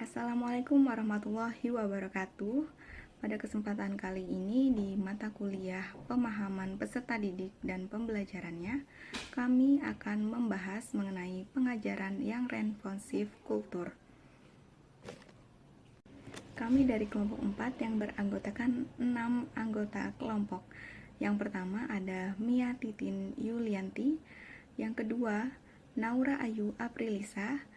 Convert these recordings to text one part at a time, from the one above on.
Assalamualaikum warahmatullahi wabarakatuh. Pada kesempatan kali ini di mata kuliah Pemahaman Peserta Didik dan Pembelajarannya, kami akan membahas mengenai pengajaran yang responsif kultur. Kami dari kelompok 4 yang beranggotakan 6 anggota kelompok. Yang pertama ada Mia Titin Yulianti, yang kedua Naura Ayu Aprilisa,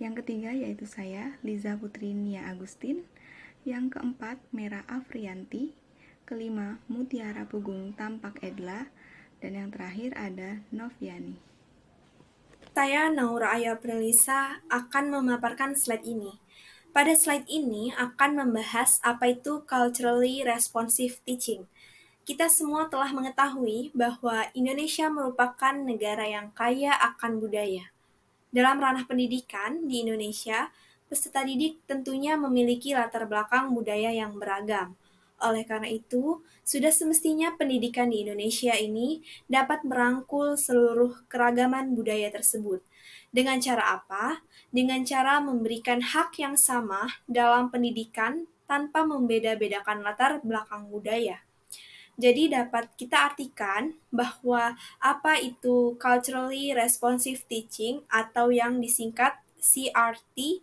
yang ketiga yaitu saya, Liza Putri Nia Agustin, yang keempat Mera Afrianti, kelima Mutiara Pugung Tampak Edla, dan yang terakhir ada Noviani. Saya Naura Ayu Aprilisa akan memaparkan slide ini. Pada slide ini akan membahas apa itu culturally responsive teaching. Kita semua telah mengetahui bahwa Indonesia merupakan negara yang kaya akan budaya. Dalam ranah pendidikan di Indonesia, peserta didik tentunya memiliki latar belakang budaya yang beragam. Oleh karena itu, sudah semestinya pendidikan di Indonesia ini dapat merangkul seluruh keragaman budaya tersebut. Dengan cara apa? Dengan cara memberikan hak yang sama dalam pendidikan tanpa membeda-bedakan latar belakang budaya. Jadi dapat kita artikan bahwa apa itu culturally responsive teaching atau yang disingkat CRT.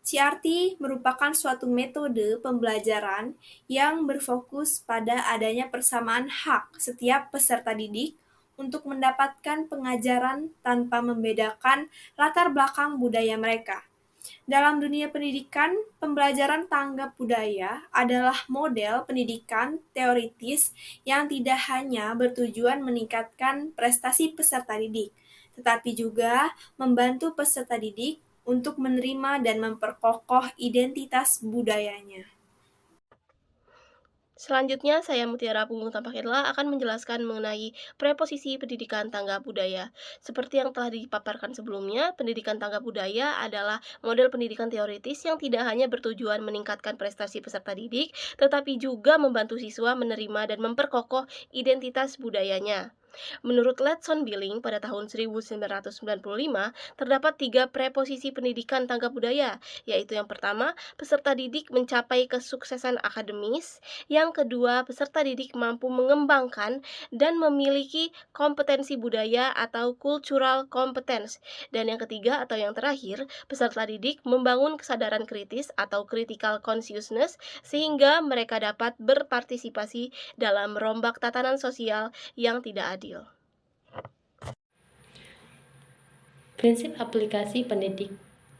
CRT merupakan suatu metode pembelajaran yang berfokus pada adanya persamaan hak setiap peserta didik untuk mendapatkan pengajaran tanpa membedakan latar belakang budaya mereka. Dalam dunia pendidikan, pembelajaran tanggap budaya adalah model pendidikan teoritis yang tidak hanya bertujuan meningkatkan prestasi peserta didik, tetapi juga membantu peserta didik untuk menerima dan memperkokoh identitas budayanya. Selanjutnya, saya Mutiara Punggung Tampakirla akan menjelaskan mengenai preposisi pendidikan tanggap budaya. Seperti yang telah dipaparkan sebelumnya, pendidikan tanggap budaya adalah model pendidikan teoritis yang tidak hanya bertujuan meningkatkan prestasi peserta didik, tetapi juga membantu siswa menerima dan memperkokoh identitas budayanya. Menurut Letson Billing pada tahun 1995, terdapat 3 preposisi pendidikan tanggap budaya, yaitu yang pertama, peserta didik mencapai kesuksesan akademis, yang kedua, peserta didik mampu mengembangkan dan memiliki kompetensi budaya atau cultural competence, dan yang ketiga atau yang terakhir, peserta didik membangun kesadaran kritis atau critical consciousness sehingga mereka dapat berpartisipasi dalam merombak tatanan sosial yang tidak adil. Prinsip aplikasi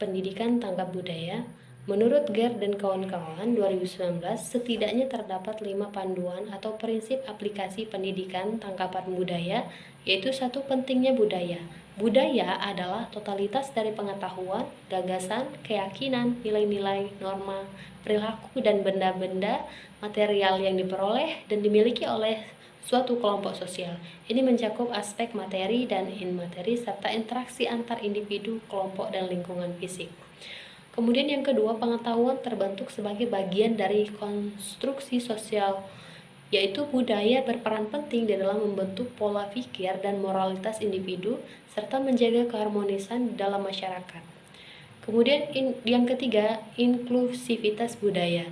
pendidikan tanggap budaya. Menurut Ger dan kawan-kawan 2019, setidaknya terdapat 5 panduan atau prinsip aplikasi pendidikan tangkapan budaya, yaitu 1. Pentingnya budaya. Budaya adalah totalitas dari pengetahuan, gagasan, keyakinan, nilai-nilai, norma, perilaku, dan benda-benda material yang diperoleh dan dimiliki oleh suatu kelompok sosial. Ini mencakup aspek materi dan inmateri serta interaksi antar individu, kelompok, dan lingkungan fisik. Kemudian yang kedua, pengetahuan terbentuk sebagai bagian dari konstruksi sosial, yaitu budaya berperan penting di dalam membentuk pola pikir dan moralitas individu serta menjaga keharmonisan dalam masyarakat. Kemudian yang ketiga, inklusivitas budaya,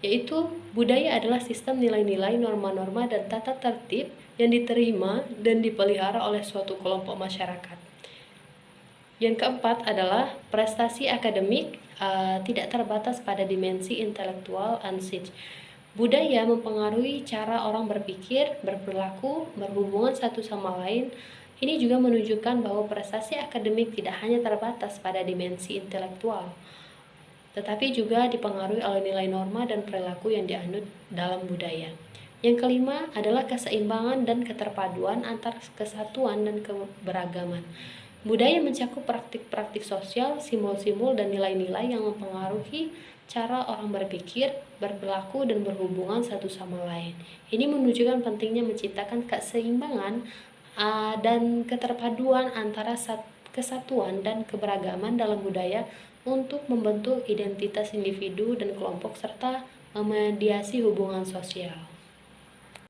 yaitu budaya adalah sistem nilai-nilai, norma-norma, dan tata tertib yang diterima dan dipelihara oleh suatu kelompok masyarakat. Yang keempat adalah prestasi akademik tidak terbatas pada dimensi intelektual ansich. Budaya mempengaruhi cara orang berpikir, berperilaku, berhubungan satu sama lain. Ini juga menunjukkan bahwa prestasi akademik tidak hanya terbatas pada dimensi intelektual, tetapi juga dipengaruhi oleh nilai norma dan perilaku yang dianut dalam budaya. Yang kelima adalah keseimbangan dan keterpaduan antar kesatuan dan keberagaman. Budaya mencakup praktik-praktik sosial, simbol-simbol, dan nilai-nilai yang mempengaruhi cara orang berpikir, berperilaku, dan berhubungan satu sama lain. Ini menunjukkan pentingnya menciptakan keseimbangan dan keterpaduan antara kesatuan dan keberagaman dalam budaya untuk membentuk identitas individu dan kelompok serta memediasi hubungan sosial.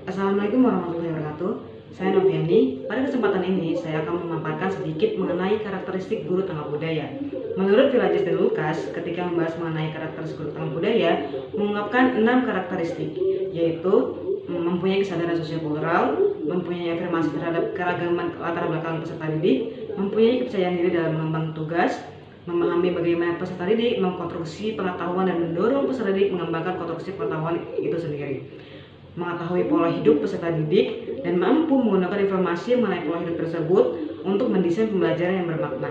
Assalamualaikum warahmatullahi wabarakatuh. Saya Noviani. Pada kesempatan ini saya akan memaparkan sedikit mengenai karakteristik guru tanggap budaya. Menurut Villages dan Lucas, ketika membahas mengenai karakteristik guru tanggap budaya, mengungkapkan 6 karakteristik, yaitu mempunyai kesadaran sosiokultural, mempunyai afirmasi terhadap keragaman latar belakang peserta didik, mempunyai kepercayaan diri dalam mengembang tugas, memahami bagaimana peserta didik mengkonstruksi pengetahuan dan mendorong peserta didik mengembangkan konstruksi pengetahuan itu sendiri, mengetahui pola hidup peserta didik, dan mampu menggunakan informasi mengenai pola hidup tersebut untuk mendesain pembelajaran yang bermakna.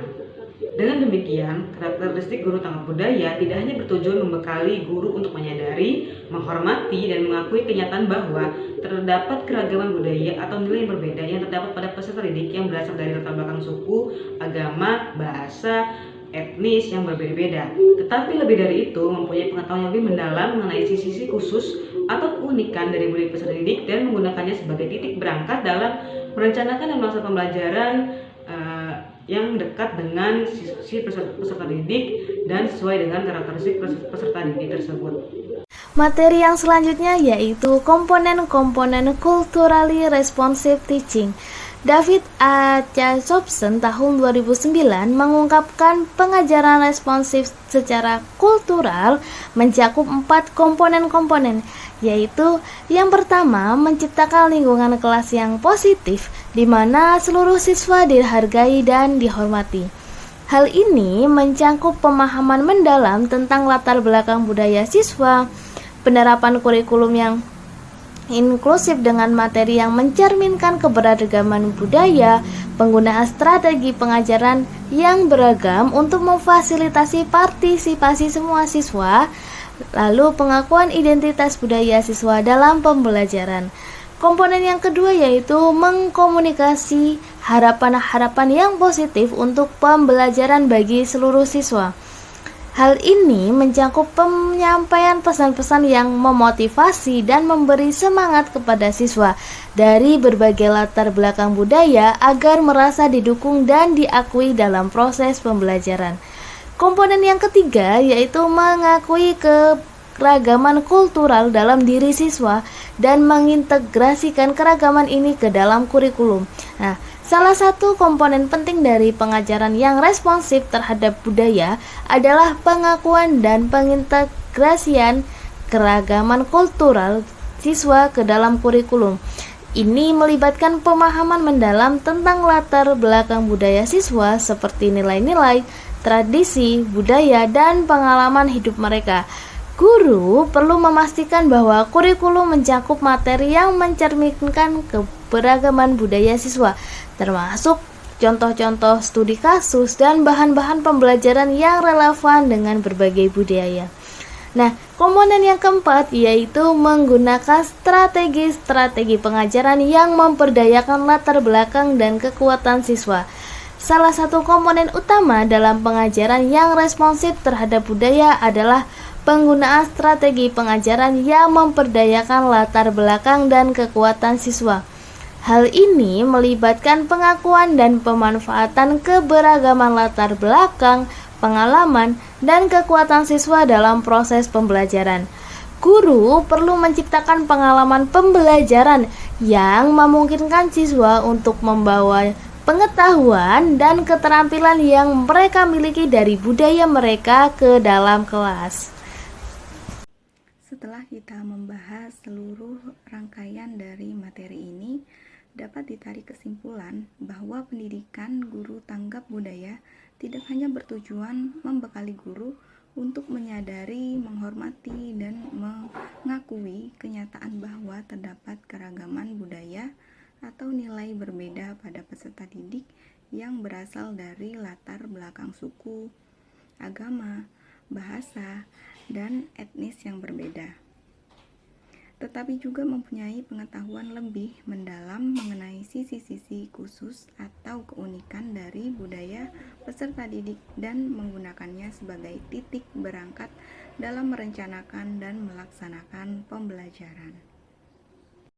Dengan demikian, karakteristik guru tanggap budaya tidak hanya bertujuan membekali guru untuk menyadari, menghormati, dan mengakui kenyataan bahwa terdapat keragaman budaya atau nilai yang berbeda yang terdapat pada peserta didik yang berasal dari latar belakang suku, agama, bahasa, etnis yang berbeda-beda. Tetapi lebih dari itu, mempunyai pengetahuan yang lebih mendalam mengenai sisi-sisi khusus atau keunikan dari budaya peserta didik dan menggunakannya sebagai titik berangkat dalam merencanakan dan melaksanakan pembelajaran yang dekat dengan si peserta didik dan sesuai dengan karakteristik peserta didik tersebut. Materi yang selanjutnya yaitu komponen-komponen culturally responsive teaching. David A. Jacobson tahun 2009 mengungkapkan pengajaran responsif secara kultural mencakup 4 komponen-komponen, yaitu yang pertama menciptakan lingkungan kelas yang positif di mana seluruh siswa dihargai dan dihormati. Hal ini mencakup pemahaman mendalam tentang latar belakang budaya siswa, penerapan kurikulum yang inklusif dengan materi yang mencerminkan keberagaman budaya, penggunaan strategi pengajaran yang beragam untuk memfasilitasi partisipasi semua siswa, lalu pengakuan identitas budaya siswa dalam pembelajaran. Komponen yang kedua yaitu mengkomunikasi harapan-harapan yang positif untuk pembelajaran bagi seluruh siswa. Hal ini mencakup penyampaian pesan-pesan yang memotivasi dan memberi semangat kepada siswa dari berbagai latar belakang budaya agar merasa didukung dan diakui dalam proses pembelajaran. Komponen yang ketiga yaitu mengakui keragaman kultural dalam diri siswa dan mengintegrasikan keragaman ini ke dalam kurikulum. Nah, salah satu komponen penting dari pengajaran yang responsif terhadap budaya adalah pengakuan dan pengintegrasian keragaman kultural siswa ke dalam kurikulum. Ini melibatkan pemahaman mendalam tentang latar belakang budaya siswa seperti nilai-nilai, tradisi, budaya, dan pengalaman hidup mereka. Guru perlu memastikan bahwa kurikulum mencakup materi yang mencerminkan keberagaman budaya siswa, termasuk contoh-contoh studi kasus dan bahan-bahan pembelajaran yang relevan dengan berbagai budaya. Nah, komponen yang keempat yaitu menggunakan strategi-strategi pengajaran yang memperdayakan latar belakang dan kekuatan siswa. Salah satu komponen utama dalam pengajaran yang responsif terhadap budaya adalah penggunaan strategi pengajaran yang memperdayakan latar belakang dan kekuatan siswa. Hal ini melibatkan pengakuan dan pemanfaatan keberagaman latar belakang, pengalaman, dan kekuatan siswa dalam proses pembelajaran. Guru perlu menciptakan pengalaman pembelajaran yang memungkinkan siswa untuk membawa pengetahuan dan keterampilan yang mereka miliki dari budaya mereka ke dalam kelas. Setelah kita membahas seluruh rangkaian dari materi ini, dapat ditarik kesimpulan bahwa pendidikan guru tanggap budaya tidak hanya bertujuan membekali guru untuk menyadari, menghormati, dan mengakui kenyataan bahwa terdapat keragaman budaya atau nilai berbeda pada peserta didik yang berasal dari latar belakang suku, agama, bahasa, dan etnis yang berbeda, tetapi juga mempunyai pengetahuan lebih mendalam mengenai sisi-sisi khusus atau keunikan dari budaya peserta didik dan menggunakannya sebagai titik berangkat dalam merencanakan dan melaksanakan pembelajaran.